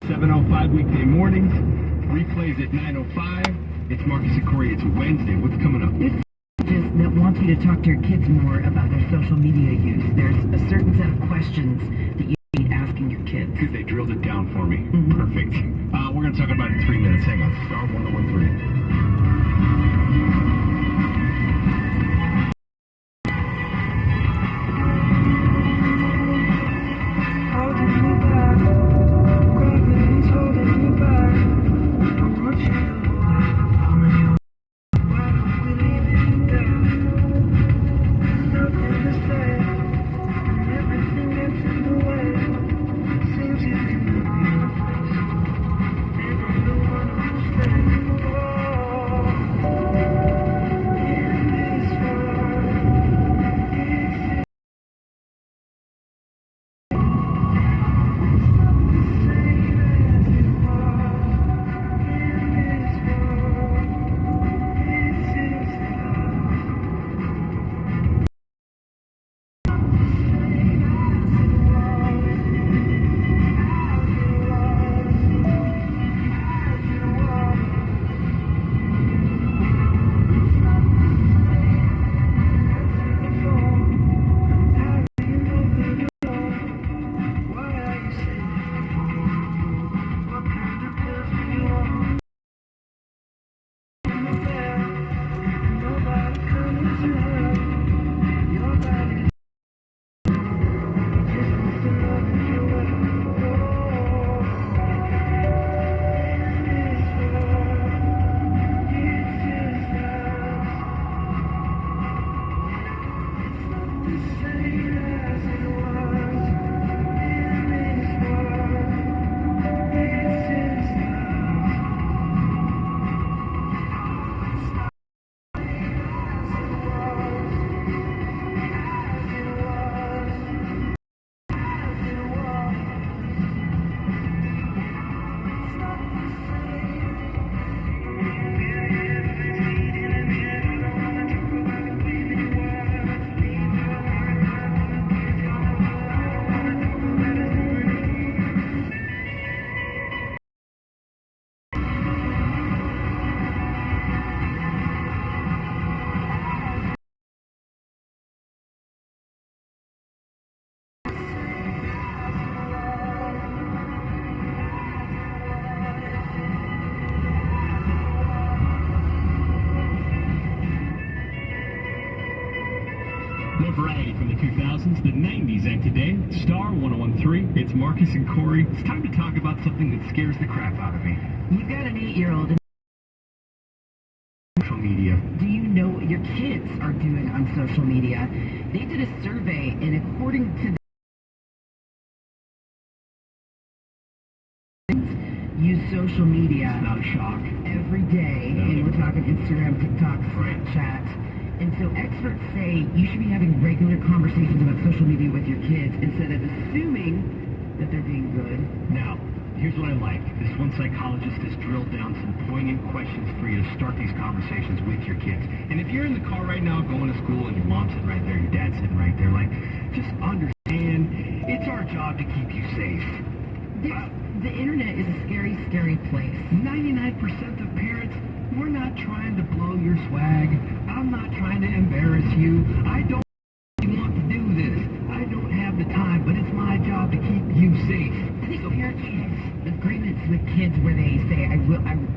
7:05 weekday mornings, replays at 9:05. It's Marcus and Corey. It's Wednesday. What's coming up? Just that wants you to talk to your kids more about their social media use. There's a certain set of questions that you need asking your kids. Because they drilled it down for me. Perfect. We're going to talk about it in 3 minutes. Hang on. Star 1013. More variety from the 2000s, the 90s, and today, Star 1013. It's Marcus and Corey. It's time to talk about something that scares the crap out of me. You've got an 8-year-old in social media. Do you know what your kids are doing on social media? They did a survey, and according to use social media. It's not a shock. Every day, and we're talking Instagram, TikTok, Snapchat. And so experts say you should be having regular conversations about social media with your kids instead of assuming that they're being good. Now, here's what I like. This one psychologist has drilled down some poignant questions for you to start these conversations with your kids. And if you're in the car right now going to school and your mom's sitting right there, your dad's sitting right there, like, just understand it's our job to keep you safe. The internet is a scary, scary place. 99% of parents, we're not trying to blow your swag. I'm not trying to embarrass you. I don't want to do this. I don't have the time, but it's my job to keep you safe. I think parents have agreements with kids where they say, I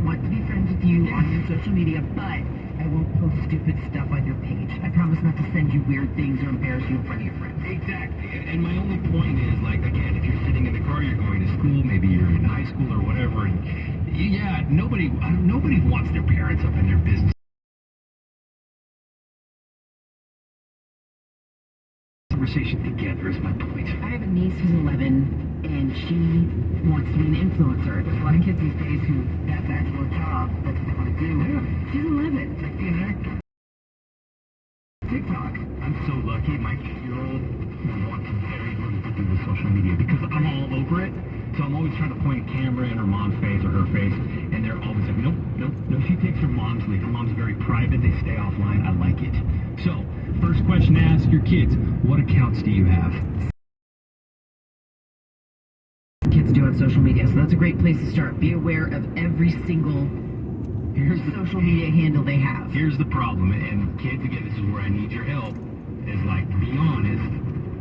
want to be friends with you on your social media, but I won't post stupid stuff on your page. I promise not to send you weird things or embarrass you in front of your friends. Exactly. And my only point is, like, again, if you're sitting in the car, you're going to school, maybe you're in high school or whatever, and yeah, nobody wants their parents up in their business. Conversation together is my point. I have a niece who's 11, and she wants to be an influencer. There's a lot of kids these days who that's actual job, that's what they want to do. Yeah. She's 11. Like being an actor. TikTok. I'm so lucky. My 8-year-old wants very little to do with social media because I'm all over it. So I'm always trying to point a camera in her mom's face or her face, and they're always like, nope. She takes her mom's lead. Her mom's very private. They stay offline. I like it. So, first question to ask your kids, what accounts do you have? Kids do have on social media. So that's a great place to start. Be aware of every single social media handle they have. Here's the problem, and kids, again, this is where I need your help, is like, be honest,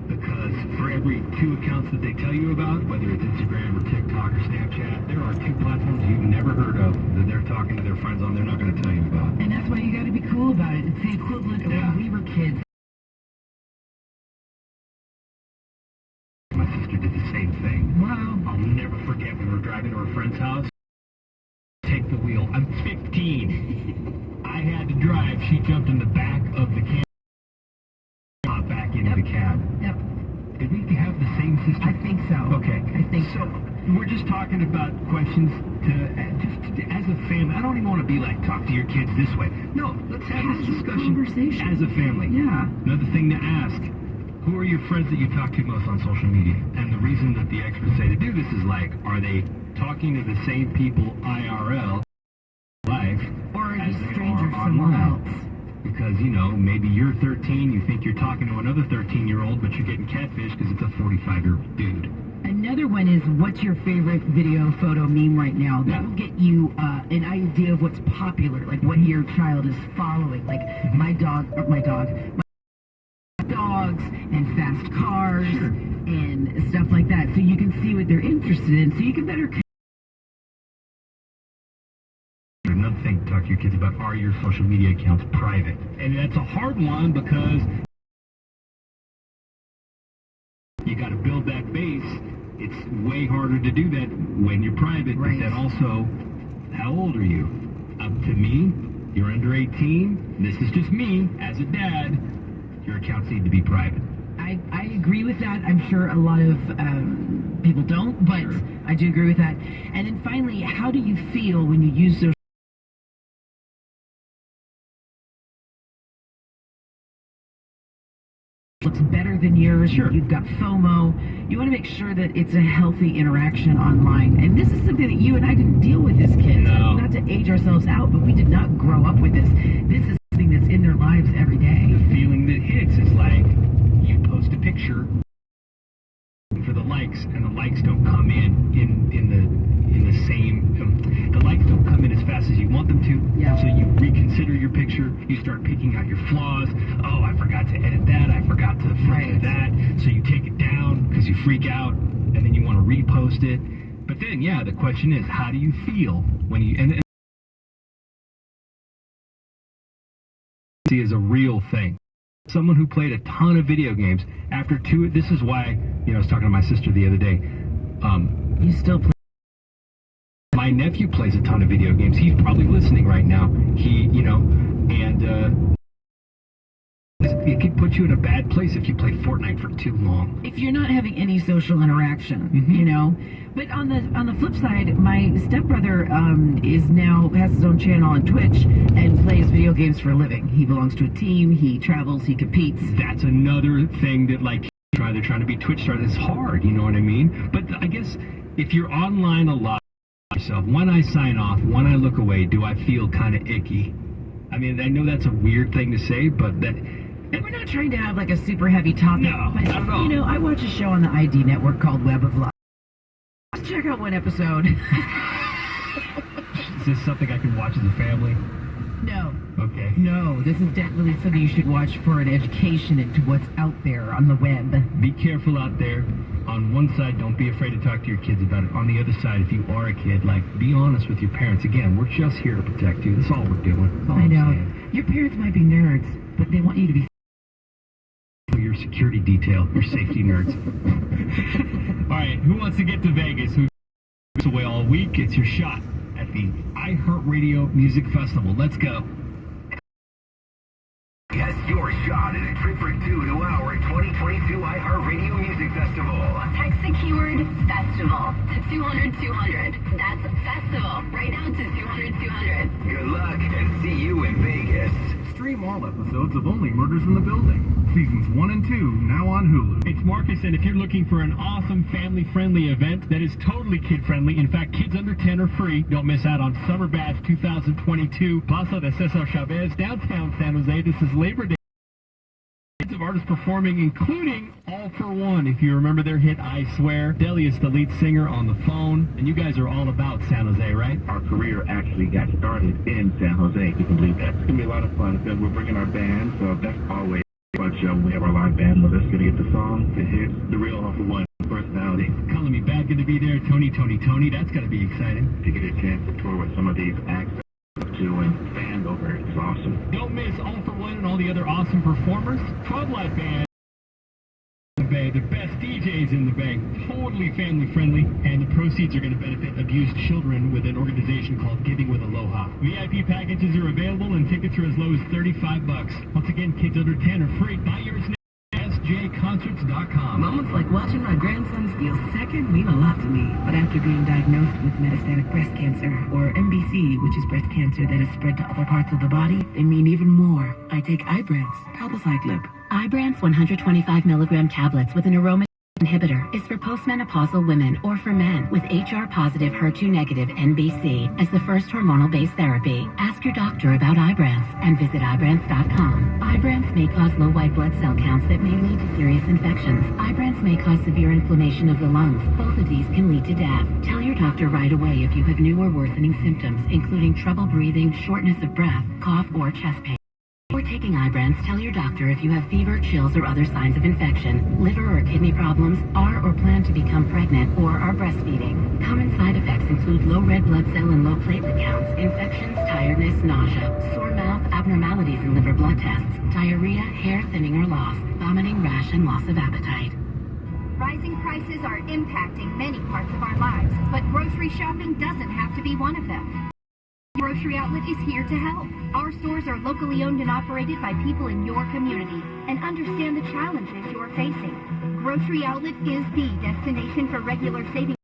because for every 2 accounts that they tell you about, whether it's Instagram or TikTok or Snapchat, there are 2 platforms you've never heard of that they're talking to their friends on they're not going to tell you about. And that's why you got to be cool about it. It's the equivalent of when we were kids. My sister did the same thing. Wow. I'll never forget, we were driving to a friend's house. Take the wheel. I'm 15. I had to drive. She jumped in the back of the cab. Got back into the cab. Yep. Did we have the same sister? I think so. Okay. I think so. We're just talking about questions as a family. I don't even want to be like, talk to your kids this way. No, let's have this discussion as a family. Yeah. Another thing to ask. Who are your friends that you talk to most on social media? And the reason that the experts say to do this is like, are they talking to the same people IRL life, or are as you they strangers are somewhere online? else? Because, you know, maybe you're 13, you think you're talking to another 13-year-old, but you're getting catfish because it's a 45-year-old dude. Another one is, what's your favorite video, photo, meme right now? That will get you an idea of what's popular, like what your child is following. Like my dogs and fast cars and stuff like that. So you can see what they're interested in, so you can better. Another thing to talk to your kids about, are your social media accounts private? And that's a hard one because you got to build that base. It's way harder to do that when you're private. Right. But then also, how old are you? Up to me, you're under 18. This is just me as a dad. Your accounts need to be private. I agree with that. I'm sure a lot of people don't, but sure. I do agree with that. And then finally, how do you feel when you use social? Looks better than yours. Sure. You've got FOMO. You want to make sure that it's a healthy interaction online. And this is something that you and I didn't deal with as kids. No. Not to age ourselves out, but we did not grow up with this. This is something that's in their lives every day. The feeling that hits is like you post a picture for the likes, and the likes don't come in the same. The likes don't come in as fast as you want them to. Yeah. So you reconsider your picture. You start picking out your flaws. Oh, I forgot to edit that. I forgot to filter that. So you take it down because you freak out, and then you want to repost it. But then, yeah, the question is, how do you feel when you and is a real thing. Someone who played a ton of video games after this is why, I was talking to my sister the other day. You still play? My nephew plays a ton of video games. He's probably listening right now. It could put you in a bad place if you play Fortnite for too long. If you're not having any social interaction, But on the flip side, my stepbrother has his own channel on Twitch and plays video games for a living. He belongs to a team. He travels. He competes. That's another thing that they're trying to be Twitch stars. It's hard, you know what I mean? But I guess if you're online a lot yourself, when I sign off, when I look away, do I feel kind of icky? I mean, I know that's a weird thing to say, but that. And we're not trying to have like a super heavy topic. No, but, not at all. I watch a show on the ID network called Web of Life. Let's check out one episode. Is this something I can watch as a family? No. Okay. No, this is definitely something you should watch for an education into what's out there on the web. Be careful out there. On one side, don't be afraid to talk to your kids about it. On the other side, if you are a kid, be honest with your parents. Again, we're just here to protect you. That's all we're doing. That's all I know. I'm saying. Your parents might be nerds, but they want you to be your security detail, your safety nerds. All right, who wants to get to Vegas? Who's away all week? It's your shot at the iHeartRadio Music Festival. Let's go. Yes, your shot at a trip for two to our 2022 iHeartRadio Music Festival. Text the keyword festival to 200-200. That's festival right now to 200-200. Good luck and see you in Vegas. Stream all episodes of Only Murders in the Building. Seasons 1 and 2, now on Hulu. It's Marcus, and if you're looking for an awesome family-friendly event that is totally kid-friendly, in fact, kids under 10 are free, don't miss out on Summer Bash 2022, Plaza de Cesar Chavez, downtown San Jose. This is Labor Day of artists performing, including All for One. If you remember their hit I Swear, Deli is the lead singer on the phone, and you guys are all about San Jose, right? Our career actually got started in San Jose. You can believe that. It's going to be a lot of fun because we're bringing our band, so that's always a fun show. We have our live band with us, going to get the songs, the hits, the real All for One personality. Calling Me Bad going to be there. Tony. That's going to be exciting. To get a chance to tour with some of these acts and fans over, it's awesome. Don't miss All for One and all the other awesome performers. 12 Live Band. The best DJs in the Bay, totally family friendly, and the proceeds are going to benefit abused children with an organization called Giving with Aloha. VIP packages are available and tickets are as low as $35. Once again, kids under 10 are free. Buy yours now at sjconcerts.com. Moments like watching my grandson steal second mean a lot to me. But after being diagnosed with metastatic breast cancer, or MBC, which is breast cancer that is spread to other parts of the body, they mean even more. I take Ibrance, palbociclib. Ibrance 125 milligram tablets with an aroma inhibitor is for postmenopausal women or for men with HR-positive, HER2-negative NBC as the first hormonal-based therapy. Ask your doctor about Ibrance and visit Ibrance.com. Ibrance may cause low white blood cell counts that may lead to serious infections. Ibrance may cause severe inflammation of the lungs. Both of these can lead to death. Tell your doctor right away if you have new or worsening symptoms, including trouble breathing, shortness of breath, cough, or chest pain. Before taking Ibrance, tell your doctor if you have fever, chills, or other signs of infection, liver or kidney problems, are or plan to become pregnant, or are breastfeeding. Common side effects include low red blood cell and low platelet counts, infections, tiredness, nausea, sore mouth, abnormalities in liver blood tests, diarrhea, hair thinning or loss, vomiting, rash, and loss of appetite. Rising prices are impacting many parts of our lives, but grocery shopping doesn't have to be one of them. Grocery Outlet is here to help. Our stores are locally owned and operated by people in your community and understand the challenges you're facing. Grocery Outlet is the destination for regular savings,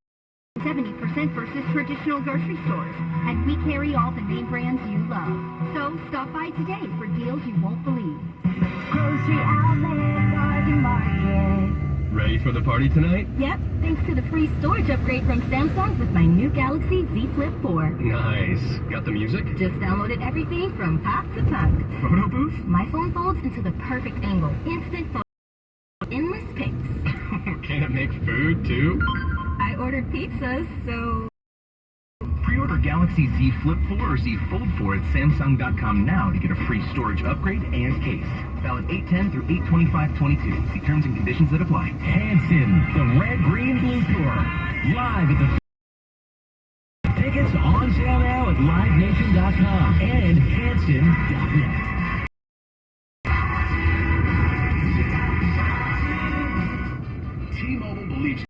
70% versus traditional grocery stores. And we carry all the name brands you love. So stop by today for deals you won't believe. Grocery Outlet, Bargain Market. Ready for the party tonight? Yep, thanks to the free storage upgrade from Samsung with my new Galaxy Z Flip 4. Nice. Got the music? Just downloaded everything from pop to punk. Photo booth? My phone folds into the perfect angle. Instant photo. Endless pics. Can it make food, too? I ordered pizzas, so... Pre-order Galaxy Z Flip 4 or Z Fold 4 at Samsung.com now to get a free storage upgrade and case. Valid 8/10 through 8/25/22. See terms and conditions that apply. Hanson, the Red, Green, Blue Tour. Live at the... Tickets on sale now at LiveNation.com and Hanson.net. T-Mobile believes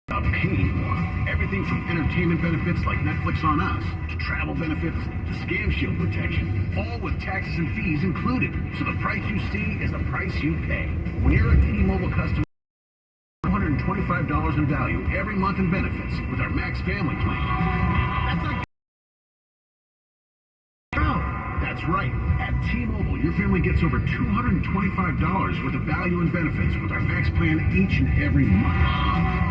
about paying more. Everything from entertainment benefits like Netflix on Us, to travel benefits, to scam shield protection, all with taxes and fees included. So the price you see is the price you pay. When you're a T-Mobile customer, $125 in value every month in benefits with our Max Family Plan. That's right. At T-Mobile, your family gets over $225 worth of value and benefits with our Max Plan each and every month.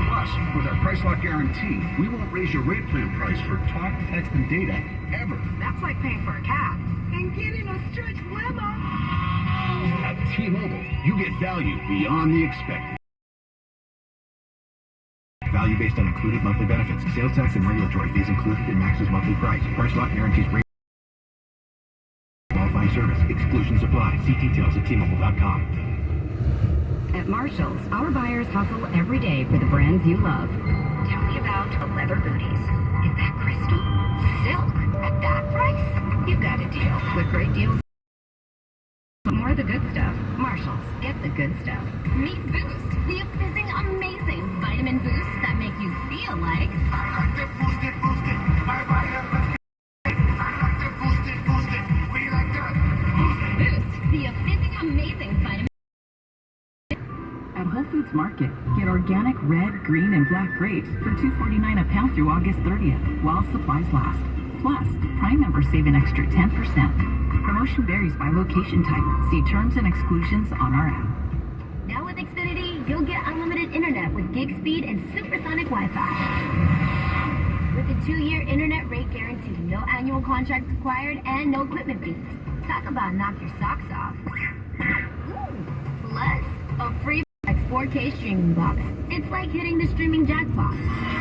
Plus, with our Price Lock Guarantee, we won't raise your rate plan price for talk, text, and data ever. That's like paying for a cab and getting a stretch limo. At T-Mobile, you get value beyond the expected. Value based on included monthly benefits. Sales tax and regulatory fees included in Max's monthly price. Price Lock guarantees rate. Qualifying service. Exclusions apply. See details at T-Mobile.com. At Marshall's, our buyers hustle every day for the brands you love. Tell me about the leather booties. Is that crystal? Silk? At that price? You've got a deal. With great deals. But more of the good stuff. Marshall's. Get the good stuff. Meet Boost, the fizzing amazing vitamin boosts that make you feel like... I like to boost it, my vitamin. I like to boost it, we like to boost the fizzing amazing vitamin. At Whole Foods Market, get organic red, green, and black grapes for $2.49 a pound through August 30th, while supplies last. Plus, Prime members save an extra 10%. Promotion varies by location type. See terms and exclusions on our app. Now with Xfinity, you'll get unlimited internet with gig speed and supersonic Wi-Fi. With a 2-year internet rate guarantee, no annual contract required, and no equipment fees. Talk about knock your socks off. Plus, a free 4K streaming box. It's like hitting the streaming jackpot.